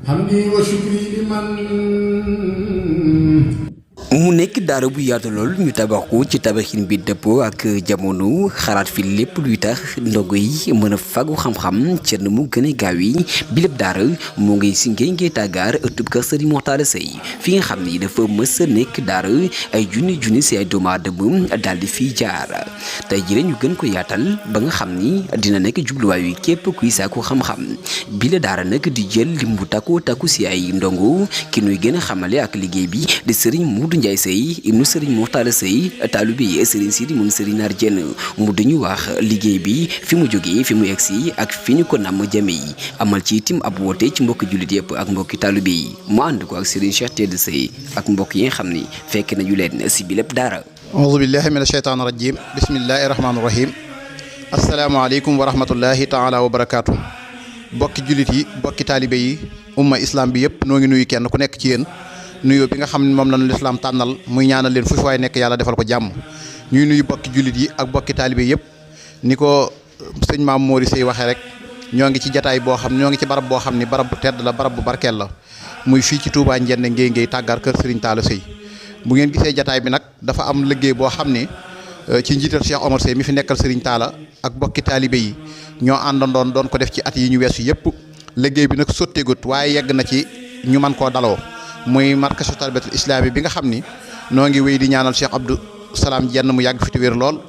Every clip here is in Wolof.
hamdi wa shukri liman mu nekk daara bu yaatu lool ñu tabax ko ci tabaxin bi dëppoo ak jamono xalaat fi lépp luy tax ndongo yi mën a fagu xam-xam ca na mu gën a gaaw yi bi lépp daara moo ngi si ngay tàggaar ëttub kër Serigne Mortalla Seye fi nga xam ni dafa mës a nekk daara ay junni si ay doomu aadama daal di fiy jaar tey jii ñu gën ko yaatal ba nga xam ni dina nekk jubluwaay wi képp kuy sàkku xam-xam bi la daara nag di jël lim bu takku si ay ndongo ki nuy gën a xamale ak liggéey bi di Serigne Modou Ndiaye Seye ibnu Serigne Mortalla Seye taalibe yi Serigne Sidi moom Serigne Nar Diène mu dañu wax liggéey bi fi mu jógee fi mu egsi ak fi ñu ko namm jame yi amal ci itam ab woote ci mbokki jullit yëpp ak mbokki taalibe yi mu ànd ko ak Serigne Cheikh Tedd Seye ak mbokk yi nga xam ni fekk nañu leen si bi lépp daara. auzu billahi mina shaytaani rajim bismillahi rahmaani rahim asalaamaaleykum wa rahmatullahi taala wa barakaatu bokki jullit yi bokki taalibe yi umma islam bi yëpp noo ngi nuyu kenn ku nekk ci yéen nuyoo bi nga xam ne moom lañu lislaam tànnal muy ñaanal leen fu fi waay nekk yàlla defal ko jàmm ñuy nuyu bokki jullit yi ak bokki taalibe yëpp ni ko sëñ Maam Mori Seye waxee rek ñoo ngi ci jataay boo xam ñoo ngi ci barab boo xam ni barab bu tedd la barab bu barkeel la muy fii ci Touba Ndiéndé ngay tàggaar kër Serigne Talla Seye bu ngeen gisee jataay bi nag dafa am liggéey boo xam ne ci njiital Cheikh Omar Seye mi fi nekkal Serigne Talla ak bokki taalibe yi ñoo àndandoon doon ko def ci at yi ñu weesu yëpp liggéey bi nag sotteegut waaye yegg na ci ñu mën koo daloo muy markazu tarbiyatul islami bi nga xam ni noo ngi wéy di ñaanal Cheikh Abdou Salam Diène mu yàgg fi te wér lool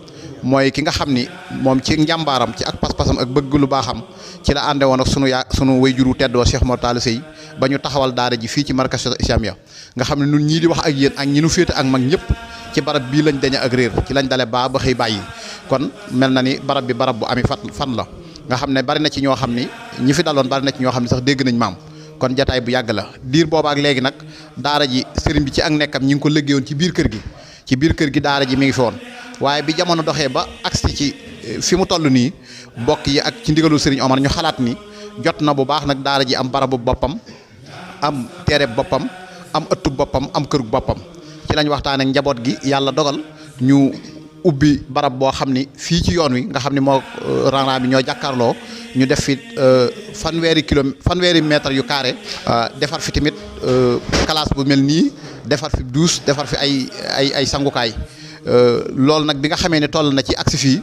mooy ki nga xam ni moom ci njàmbaaram ci ak pas-pasam ak bëgg lu baaxam ci la ànde woon ak sunu wayjuru teddoo Cheikh Mortalla Seye ba ñu taxawal daara ji fii ci markazu islamiya nga xam ne nun ñii di wax ak yéen ak ñi nu féete ak mag ñëpp ci barab bii lañ daña ak réer ci lañ dale ba xëy bàyyi kon mel na ni barab bi barab bu ami fan la nga xam ne bari na ci ñoo xam ni ñi fi daloon bari na ci ñoo xam ne sax dégg nañ maam kon jataay bu yàgg la diir booba ak léegi nag daara ji sëriñ bi ci ak nekkam ñi ngi ko liggéeyoon ci biir kër gi daara ji mi ngi fi woon waaye bi jamono doxee ba agsi ci fi mu toll nii bokk yi ak ci ndigalu sëriñ Omar ñu xalaat ni jot na bu baax nag daara ji am barabu boppam am teereb boppam am ëttub boppam am kërug boppam ci lañ waxtaan ak njaboot gi yàlla dogal ñu ubbi barab boo xam ni fii ci yoon wi nga xam ni moo rang bi ñoo jàkkaarloo ñu def fi fanweeri mètre yu carré defar fi tamit classe bu mel nii defar fi douche defar fi ay sangukaay loolu nag bi nga xamee ne toll na ci agsi fii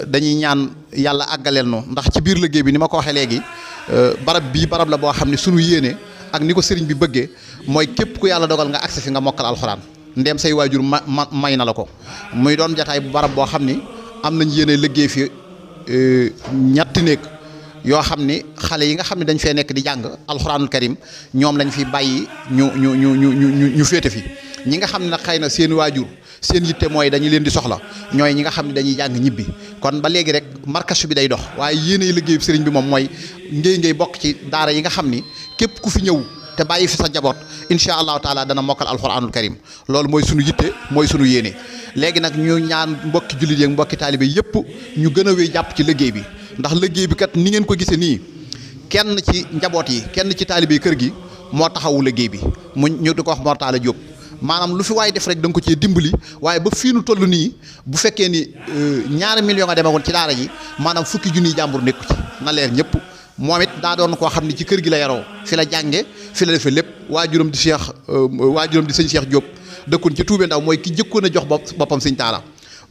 dañuy ñaan yàlla àggaleel no ndax ci biir liggéey bi ni ma ko waxee léegi barab la boo xam ne sunu yéene ak ni ko sëriñ bi bëggee mooy képp ku yàlla dogal nga agsi fi nga mokkal alxuraan ndéem say waajur may na la ko muy doon jataay bu barab boo xam ni am nañ yéene liggéey fi ñetti néeg yoo xam ni xale yi nga xam ne dañ fee nekk di jàng alxuraanul karim ñoom lañ fi bàyyi ñu féete fi ñi nga xam ne nag xëy na seen waajur seen yitte mooy dañu leen di soxla ñooy ñi nga xam ne dañuy jàng ñibbi kon ba léegi rek markasu bi day dox waaye yéene liggéeyu sëriñ bi moom mooy ngay bokk ci daara yi nga xam ni képp ku fi ñëw te bàyyi fi sa jaboot incha allahu taala dana mokkal alxuraanul karim loolu mooy sunu yitte mooy sunu yéene léegi nag ñu ñaan mbokki jullit yeeg mbokki taalibe yëpp ñu gën a wéy jàpp ci liggéey bi ndax liggéey bi kat ni ngeen ko gisee nii kenn ci njaboot yi kenn ci taalibe yi kër gi moo taxawu liggéey bi mu ñu di ko wax Mortalla Diop maanaam lu fi waay def rek da nga ko cee dimbali waaye ba fii nu toll nii bu fekkee ni ñaari million nga demagoon ci daara ji maanaam fukki junniy jàmbur nekku ci na leer ñëpp moom it daa doon koo xam ne ci kër gi la yaroo fi la jànge fi la defee lépp waajuram di sëñ Cheikh Diop dëkkoon ci Tuubé Ndaw mooy ki jëkkoon a jox boppam sëñ Talla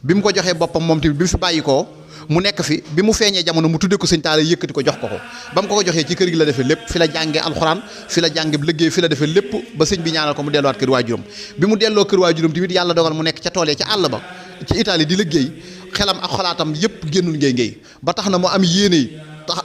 bi mu ko joxee boppam moom tamit bi mu fi bàyyi koo mu nekk fi bi mu feeñee jamono mu tuddee ko sëñ Talla yëkkati ko jox ko ba mu ko joxee ci kër gi la defee lépp fi la jànge alxuraan fi la jànge liggéey fi la defee lépp ba sëñ bi ñaanal ko mu delluwaat kër waajuram bi mu delloo kër waajuram tamit yàlla dogal mu nekk ca tool ca àll ba ci Italie di liggéey xelam ak xalaatam yëpp génnul ngay ba tax na mu am yéene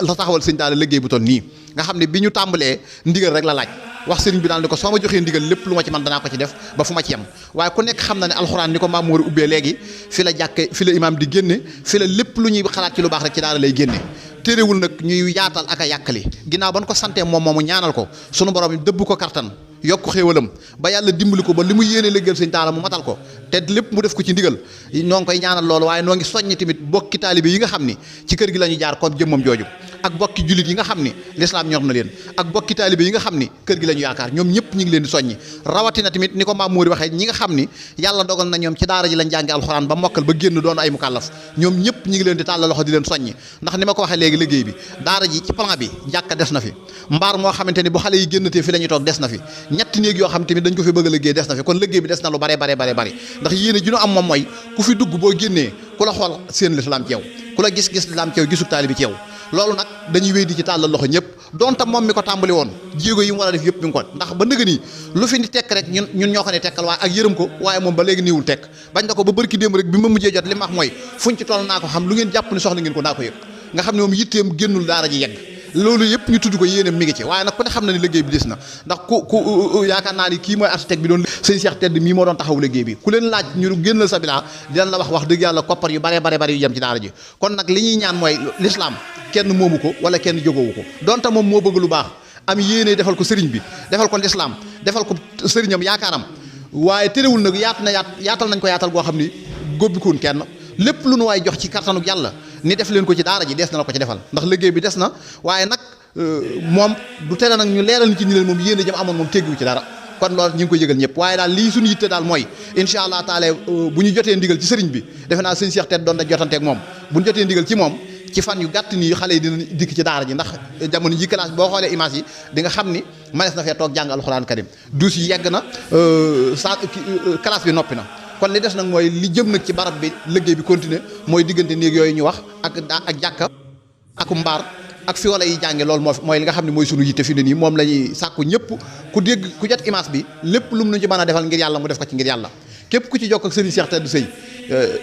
la taxawal sëñ Talla liggéey bu toll nii nga xam ne bi ñu tàmbalee ndigal rek la laaj wax sëriñ bi daal ni ko soo ma joxee ndigal lépp lu ma ci man danaa ko ci def ba fu ma ci yem waaye ku nekk xam na ne alxuraan ni ko maam Mor ubbee léegi fi la jàkke fi la imaam di génne fi la lépp lu ñuy xalaat ci lu baax rek ci daara lay génne téerewul nag ñuy yaatal ak a yàkkali ginnaaw ba ñu ko santee moom moomu ñaanal ko sunu borom dëbb ko kartan yokk xéewalam ba yàlla dimbali ko ba li mu yéene liggéeyal sëñ Talla mu matal ko te lépp mu def ko ci ndigal noo ngi koy ñaanal loolu waaye noo ngi soññi tamit bokki taalibe yi nga xam ni ci kër gi la ñu jaar comme jëmmam jooju ak bokki jullit yi nga xam ni lislaam ñor na leen ak bokki taalibe yi nga xam ni kër gi la ñu yaakaar ñoom ñëpp ñi ngi leen di soññi rawatina tamit ni ko Maam Moori waxee ñi nga xam ni yàlla dogal na ñoom ci daara ji lañ jànge alxuraan ba mokkal ba génn doon ay mukallaf ñoom ñëpp ñi ngi leen di tàllal loxo di leen soññi ndax ni ma ko waxee léegi liggéey bi daara ji ci plan bi jàkka des na fi mbaar moo xamante ni bu xale yi génnatee fi la ñuy toog des na fi ñetti néeg yoo xam tamit dañ ko fi bëgg a liggéey des na fi kon liggéey bi des na lu bare ndax yéene ji ñu am moom mooy ku fi dugg boo génnee ku la xool seen lislaam ci yow ku la gis lislaam ci yow gisub taalibi ci yow loolu nag dañuy wéy di ci tàllal loxo ñëpp donte moom mi ko tàmbali woon jéego yi mu war a def yëpp mi ngi ko ndax ba ndëgg nii lu fi ni tekk rek ñun ñoo ko ne tekkal waaye ak yërëm ko waaye moom ba léegi niiwul tekk bañ na ko ba bërki démb rek bi ma mujjee jot li ma wax mooy fuñ ci toll naa ko xam lu ngeen jàpp ni soxla ngeen ko naa ko yëg nga xam ne moom yitteem génnul daara ji yegg loolu yëpp ñu tudd ko yéene mi ngi ci waaye nag ku ne xam na ni liggéey bi des na ndax ku yaakaar naa ni kii mooy architecte bi doon sëñ Cheikh Tedd mii moo doon taxaw liggéey bi ku leen laaj ñu génnal sa bilaa dinañ la wax dëgg yàlla koppar yu bare yu jëm ci daara ji kon nag li ñuy ñaan mooy l'islam kenn moomu ko wala kenn jógowu ko donte moom moo bëgg lu baax am yéene defal ko sëriñ bi defal ko l'islam defal ko sëriñam yaakaaram waaye terewul nag yaatal nañ ko yaatal goo xam ni góbbikuun kenn lépp lu nu waay jox ci kattanu yàlla ni def leen ko ci daara ji des na la ko ci defal ndax liggéey bi des na waaye nag moom du tere nag ñu leeral ni ci ni leen moom yéene jëm amoon moom teggu ci dara kon loolu ñu ngi koy yëgal ñëpp waaye daal lii suñu yitte daal mooy incha allah taala bu ñu jotee ndigal ci sëriñ bi defe naa sëñ Cheikh Tedd doon da jotanteeg moom bu ñu jotee ndigal ci moom ci fan yu gàtt nii xale yi dina dikk ci daara ji ndax jamono ji classe boo xoolee image yi di nga xam ni manees na fee toog jàng alxuraan karim duus yi yegg na classe bi noppi na kon li des nag mooy li jëm nag ci barab bi liggéey bi continuer mooy diggante néeg yooyu ñu wax ak jàkka ak mbaar ak fi wala yi jànge loolu mooy li nga xam ne mooy sunu yitte fi ne nii moom la ñuy sàkku ñëpp ku dégg ku jot image bi lépp lu mu nu ci mën a defal ngir yàlla mu def ko ci ngir yàlla képp ku ci jokk ak Serigne Cheikh Tedd Seye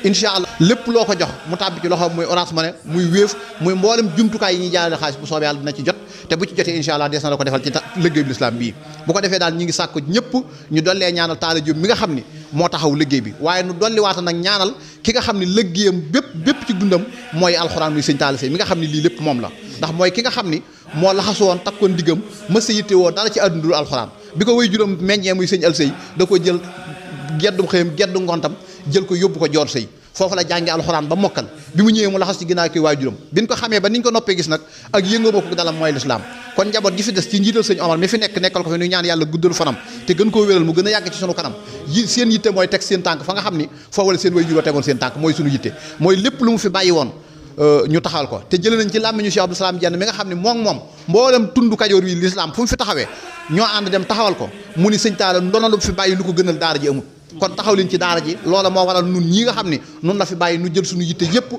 incha allah lépp loo ko jox mu tàbbi ci loxo muy Orange Money muy Wave muy mboolem jumtukaay yi ñuy jaarale xaalis bu soobee yàlla dina ci jot te bu ci jotee incha allah des na la ko defal ci liggéey bi l'islam bii bu ko defee daal ñi ngi sàkku ñëpp ñu dollee ñaanal Talla Diop mi nga xam ni moo taxaw liggéey bi waaye nu dolli waata nag ñaanal ki nga xam ni liggéeyam bépp ci dundam mooy alxuraan muy sëñ Talla Seye mi nga xam ni lii lépp moom la ndax mooy ki nga xam ni moo laxasu woon takkoon diggam mësa yitte woo dara ci àdduna dul alxuraan bi ko way juróom meññee muy sëñ Al Seye da ko jël geddum xëyam geddu ngontam jël ko yóbbu ko joor sëy foofu la jànge alxuraan ba mokkal bi mu ñëwee mu laxas ci ginnaaw koy waajuram bi ñu ko xamee ba niñ ko noppee gis nag ak yëngoo bokk dalam mooy lislaam kon njaboot gi fi des ci njiital sëñ Omar mi fi nekkal ko fi ñu ñaan yàlla guddal fanam te gën koo wéral mu gën a yàgg ci sunu kanam seen yitte mooy teg seen tànk fa nga xam ni foofu la seen way juró tegoon seen tànk mooy sunu yitte mooy lépp lu mu fi bàyyi woon ñu taxawal ko te jëlee nañ ci làmmiñu Cheikh Abdou Salam Diène mi nga xam ne moom mboolem tund Kajoor wi lislaam fu mu fi taxawee ñoo ànd dem taxawal ko mu ni sëñ Talla ndonalu fi bàyyi lu ko gënal daara ji amul kon taxaw leen ci daara ji loola moo waral nun ñi nga xam ne nun la fi bàyyi nu jël suñu yitte yépp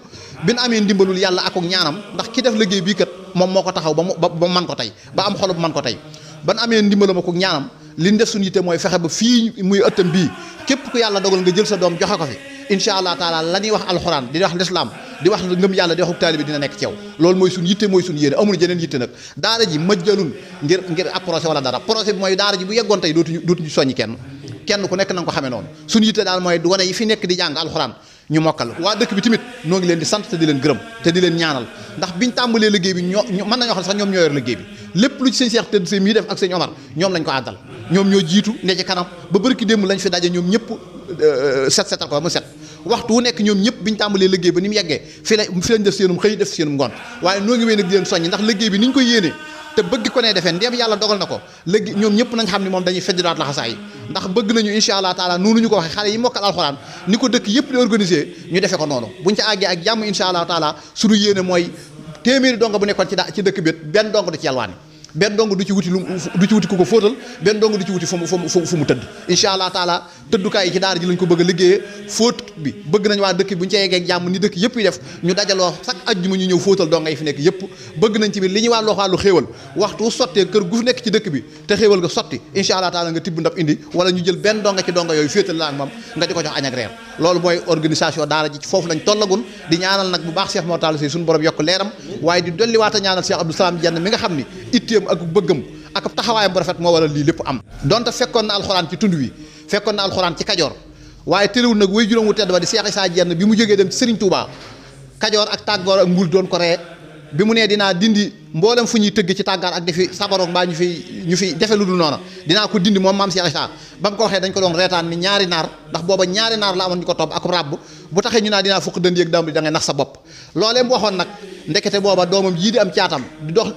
bi nu amee ndimbalul yàlla ak ñaanam ndax ki def liggéey bii kat moom moo ko taxaw ba man ko tey ba am xolub man ko tey ban amee ndimbalam ak ñaanam li ñu def suñu yitte mooy fexe ba fii muy ëttam bii képp ku yàlla dogal nga jël sa doom joxe ko fi incha allah taala la ñuy wax alxuraan di wax lislaam di wax ngëm yàlla di waxuk taalibe dina nekk ci yow loolu mooy suñu yitte mooy suñu yéene amul jeneen yitte nag daara ji mëjjalun ngir ab projet wala dara projet bi mooy daara ji bu yeggoon tey dootuñu soññi kenn ku nekk na nga ko xamee noonu suñu yitte daal mooy wane yi fi nekk di jàng alxuraan ñu mokkal waa dëkk bi tamit noo ngi leen di sant te di leen gërëm te di leen ñaanal ndax biñ tàmbalee liggéey bi mën nañoo xam sax ñoom ñoo yor liggéey bi lépp lu ci sëñ Cheikh Tedd Seye mii def ak sëñ Omar ñoom lañ ko àddal ñoom ñoo jiitu ne ci kanam ba bërki démb lañ fi daje ñoom ñëpp setal ko ba mu set waxtu wu nekk ñoom ñëpp biñ tàmbalee liggéey ba ni mu yeggee fi lañ def seenum xëy def seenum ngoon waaye noo ngi wéy nag di leen soññi ndax liggéey bi niñ ko yéenee te bëgg ko ne defee ndeem yàlla dogal na ko léegi ñoom ñëpp nañ xam ne moom dañuy feddiwaat laxasaay ndax bëgg nañu incha allah taala noonu ñu ko waxee xale yi mokkal alxuraan ni ko dëkk yëpp di organiser ñu defee ko noonu buñ ca àggee ak jàmm incha allah taala suñu yéene mooy téeméeri donga bu nekkoon ci dëkk bi benn dong du ci yalwaani benn dong du ci wuti ku ko fóotal benn dong du ci wuti fu mu tëdd incha allah taala tëddukaay yi ci daara ji lañ ko bëgg a liggéeyee fóot bi bëgg nañ waa dëkk bi bu ñu ca yeggee ak jàmm ni dëkk yëpp yi def ñu dajaloo chaque ajjuma ñu ñëw fóotal donga yi fi nekk yëpp bëgg nañ ci biir li ñuy wàllu xéewal waxtu sottee kër gu fi nekk ci dëkk bi te xéewal nga sotti incha allah taala nga tibb ndab indi wala ñu jël benn donga ci donga yooyu féetal la ak moom nga di ko jox añ ak reer loolu mooy organisation daara ji foofu lañ tollagun di ñaanal nag bu baax Cheikh Mor Talla Seye suñu borom yokk leeram waaye di dolli waata ñaanal Cheikh Abdou Salam Diène mi nga xam ni itteem ak bëggam ak taxawaayam bu rafet moo waral lii lépp am donte fekkoon na alxuraan ci tund wi fekkoon na alxuraan ci Kajoor waaye terewul nag way juróom wu tedd ba di Cheikh Issa Diène bi mu jógee dem ci Serigne Touba Kajoor ak Tàggoor ak Mbul doon ko ree bi mu nee dinaa dindi mboolem fu ñuy tëgg ci tàggaar ak di fi sabaroog mbaa ñu fi defe lu dul noona dinaa ko dindi moom maam Cheikh Issa ba mu ko waxee dañ ko doon reetaan ni ñaari naar ndax booba ñaari naar la amoon ñu ko topp ak ràbb bu taxee ñu naa dinaa fukk dënd yëg damb di da ngay nax sa bopp loolee mu waxoon nag ndekete booba doomam yii di am caatam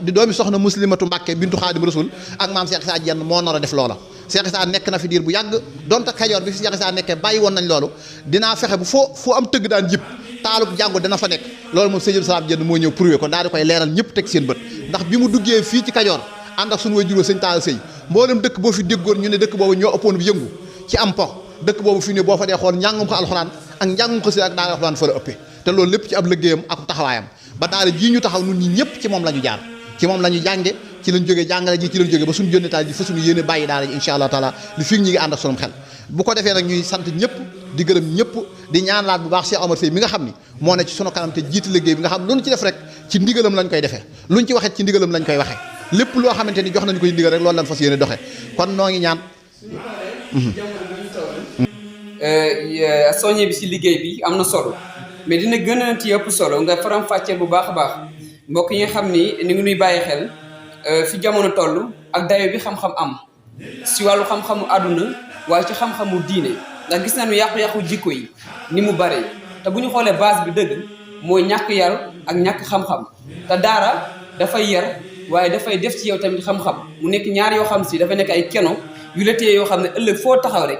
di doomi soxna muslimatu Mbàkke bintu Xaadim Rasul ak maam Cheikh Issa jenn moo nar a def loola Cheikh Issa nekk na fi diir bu yàgg donte Kajoor bi fi Cheikh Issa nekkee bàyyi woon nañ loolu dinaa fexe bu foo am tëgg daan jib taalub jàngu dana fa nekk loolu moom sëñ Salaam jenn moo ñëw prouvé ko daal di koy leeral ñëpp teg seen bët ndax bi mu duggee fii ci Kajoor ànd ak suñu way juróo sëñ Taala Sëy mboolem dëkk boo fi déggoon ñu ne dëkk boobu ñoo ëppoon bi yëngu ci am po dëkk boobu fi ne boo fa dee xool njàngum ko alxuraan ak njàngum ko si ak daara alxuraan fa la ëppee te loolu lépp ci ab liggéeyam ak taxawaayam ba daara jii ñu taxaw nun ñi ñëpp ci moom la ñu jaar ci moom la ñu jànge ci lañ jógee jàngale ji ci lañ jógee ba suñu jënnetaal ji fa suñu yéene bàyyi daara ji insha allah taala li fii ñi ngi ànd ak sunum xel bu ko defee nag ñuy sant ñëpp di gërëm ñëpp di ñaanalaat bu baax Cheikh Omar Seye mi nga xam ni moo ne ci sunu kanam te jiite liggéey bi nga xam lu ñu ci def rek ci ndigalam lañ koy defee luñ ci waxee ci ndigalam lañ koy waxee lépp loo xamante ni jox nañu koy ndigal rek loolu lañ fas yéene doxee kon noo ngi ñaan soññe bi si liggéey bi am na solo mais dina gën a ci ëpp solo nga faram fàcceel bu baax a baax mbokk yi nga xam ni ni ngi nuy bàyyi xel fi jamono toll ak dayo bi xam-xam am si wàllu xam-xamu àdduna waaye ci xam-xamu diine ndax gis nañu yàqu-yàqu jikko yi ni mu bare te bu ñu xoolee base bi dëgg mooy ñàkk yar ak ñàkk xam-xam te daara dafay yar waaye dafay def ci yow tamit xam-xam mu nekk ñaar yoo xam si dafay nekk ay keno yu la téye yoo xam ne ëllëg foo taxaw rek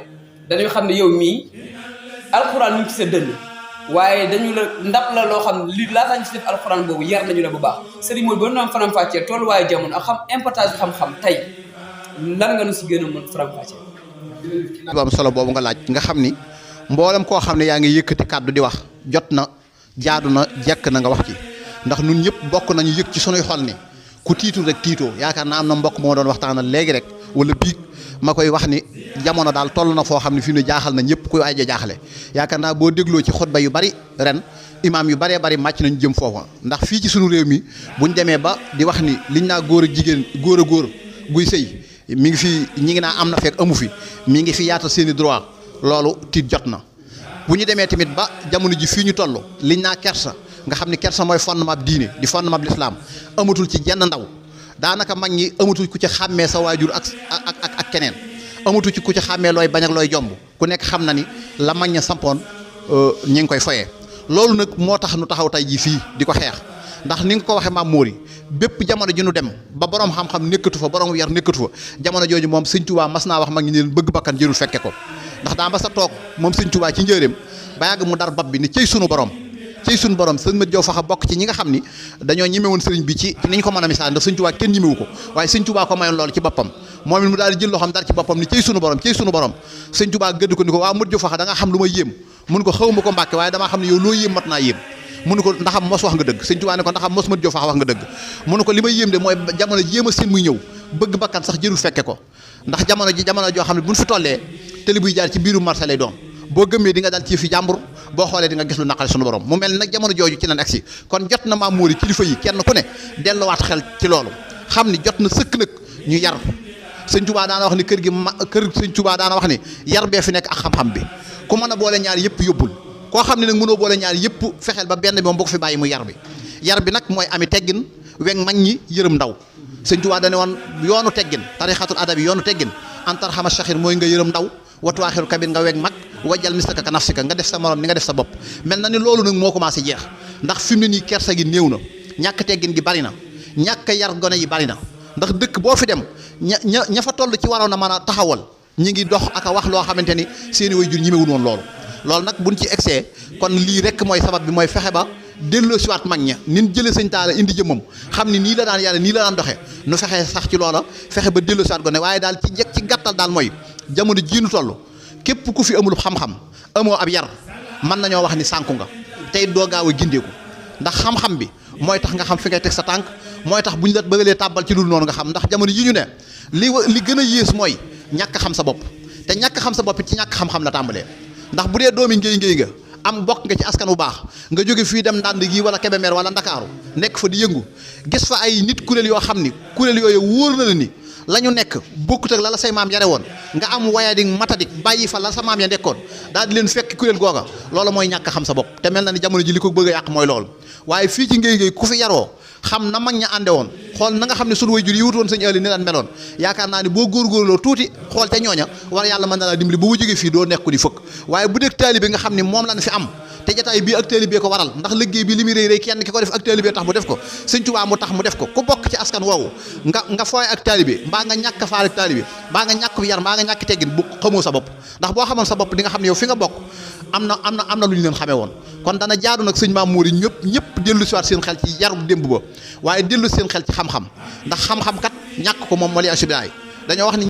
dañuy xam ne yow mii alxuraan mu ngi ci sa dënn waaye dañu la ndab la loo xam ne li laataa ñu ci def alxuraan boobu yar nañu la bu baax sëriñ mooy ba nu am faram-fàccee tolluwaayu jamono ak xam importance xam-xam tey lan nga nu si gën a mën faram-fàccee. lu am solo boobu nga laaj nga xam ni mboolem koo xam ne yaa ngi yëkkati kàddu di wax jot na jaadu na jekk na nga wax ci ndax nun ñëpp bokk nañu yëg ci sunuy xol ni ku tiitu rek tiitoo yaakaar naa am na mbokk moo doon waxtaanal léegi rek wala biig ma koy wax ni jamono daal toll na foo xam ne fi mu ne jaaxal na ñëpp kuy ay jaaxale yaakaar naa boo dégloo ci xutba yu bari ren imaam yu baree bari màcc nañu jëm foofa ndax fii ci sunu réew mi buñ demee ba di wax ni liñ naa góor ak jigéen góor a góor guy sëy mi ngi fi ñi ngi naa am na fekk amu fi mi ngi fi yaatal seeni droit loolu tiit jot na bu ñu demee tamit ba jamono ji fii ñu toll liñ naa kersa nga xam ni kersa mooy fondement diine di fondement l'islam amatul ci jenn ndaw daanaka mag ñi amatul ku ci xàmmee sa waajur ak keneen amatul ci ku ci xàmmee looy bañ ak looy jomb ku nekk xam na ni la mag ña sampoon ñi ngi koy foyee loolu nag moo tax nu taxaw tey jii fii di ko xeex ndax ni nga ko waxee maam Mori bépp jamono ji nu dem ba borom xam-xam nekkatu fa borom yar nekkatu fa jamono jooju moom sëñ Tuubaa mas naa wax mag ñi ne leen bëgg bakkan jërul fekke ko ndax daa ma sa toog moom sëñ Tuubaa ci njëreem ba yàgg mu dar bab bi ni cey sunu borom cey sunu borom sëñ Mat Jaw Faxa bokk ci ñi nga xam ni dañoo ñemewoon sëriñ bi ci niñ ko mën a misaal ndax sëñ Tuubaa kenn ñemewu ko waaye sëñ Tuubaa ko mayoon loolu ci boppam moom it mu daal di jël loo xam dar ci boppam ni cey sunu borom sëñ Tuubaa gëdd ko ni ko waa Mat Jaw Faxa da nga xam lu ma yéem mun ko xawma ko Mbàkke waaye damaa xam ne yow loo yéem mat naa yéem mënu ko ndaxam mos wax nga dëgg sëñ Tuubaa ne ko ndaxam mos Mat Jaw Faxa wax nga dëgg mënu ko li may yéem de mooy jamono jéem a seen muy ñëw bëgg bakkan sax jërul fekke ko ndax jamono joo xam ne buñ fi tollee télé buy jaar ci biiru marché lay doon boo gëmmee di nga dal ci fi jàmbur boo xoolee di nga gis lu naqari sunu borom mu mel nag jamono jooju ci lan agsi kon jot na maam Mori kilifa yi kenn ku ne delluwaat xel ci loolu xam ni jot na sëkk nag ñu yar sëñ Tuubaa daana wax ni kër sëñ Tuubaa daana wax ni yar bee fi nekk ak xam-xam bi ku mën a boole ñaar yëpp yóbbul koo xam ne nag mënoo boole ñaar yëpp fexeel ba benn bi moom boo ko fi bàyyi muy yar bi nag mooy ami teggin weg mag ñi yërëm ndaw sëñ Tuubaa dane woon yoonu teggin tarixatul adabi yoonu teggin antar xama saxir mooy nga yërëm ndaw watuwaaxiru kabir nga weg mag wajal mistaka ka nafsika nga def sa morom ni nga def sa bopp mel na ni loolu nag moo commencé jeex ndax fi mu ne nii kersa gi néew na ñàkk teggin gi bari na ñàkk yar gone yi bari na ndax dëkk boo fi dem ña fa toll ci waroon a mën a taxawal ñi ngi dox ak a wax loo xamante ni seeni waajur ñemewul woon loolu nag buñ ci excès kon lii rek mooy sabab bi mooy fexe ba delloo siwaat mag ña nin jëlee sëñ Taala indi jëmmam xam ni nii la daan yàlla nii la daan doxee nu fexe sax ci loola fexe ba delloo siwaat gone waaye daal ci gàttal daal mooy jamono jii nu toll képp ku fi amul xam-xam amoo ab yar mën nañoo wax ni sànku nga tey doo gaaw a gindeeku ndax xam-xam bi mooy tax nga xam fi ngay teg sa tànk mooy tax bu ñu la bëggalee tàbbal ci lu noonu nga xam ndax jamono yi ñu ne li gën a yées mooy ñàkk xam sa bopp te ñàkk xam sa bopp it ci ñàkk xam-xam la tàmbalee ndax bu dee doomi ngéy nga am bokk nga ci askan bu baax nga jóge fii dem ndànd gi wala Kébémer wala Ndakaaru nekk fa di yëngu gis fa ay nit kuréel yoo xam ni kuréel yooyu wóor na la ni la ñu nekk bokkut ak la say maam yare woon nga am wayadik matadik bàyyi fa la sa maam ya nekkoon daal di leen fekk kuréel googa loolu mooy ñàkk xam sa bopp te mel na ni jamono ji li ko bëgg a yàq mooy loolu waaye fii ci ngéy ku fi yaroo xam na mag ña ànde woon xool na nga xam ne sunu way jur yi wutoon sëñ Aliou ni daan meloon yaakaar naa ne boo góorgóorloo tuuti xool te ñooña war yàlla mën na laa dimbali bu mu jógee fii doo nekk di fëkk waaye bu dee taalibe nga xam ne moom lañ fi am te jataay bii ak taalibe ko waral ndax liggéey bi li muy rëy rëy kenn ki ko def ak taalibe tax mu def ko sëñ Tuubaa mu tax mu def ko ku bokk ci askan woowu nga fooy ak taalibe mbaa nga ñàkk faal ak taalibe mbaa nga ñàkk yar mbaa nga ñàkk teggin bu xamoo sa bopp ndax boo xamoon sa bopp di nga xam ne yow fi nga bokk am na lu ñu leen xamee woon kon dana jaadu nag sëñ Maam Moor yi ñëpp dellu siwaat seen xel ci yarub démb ba waaye dellu seen xel ci xam-xam ndax xam-xam kat ñàkk ko moom moo lay assubilaay dañoo wax ni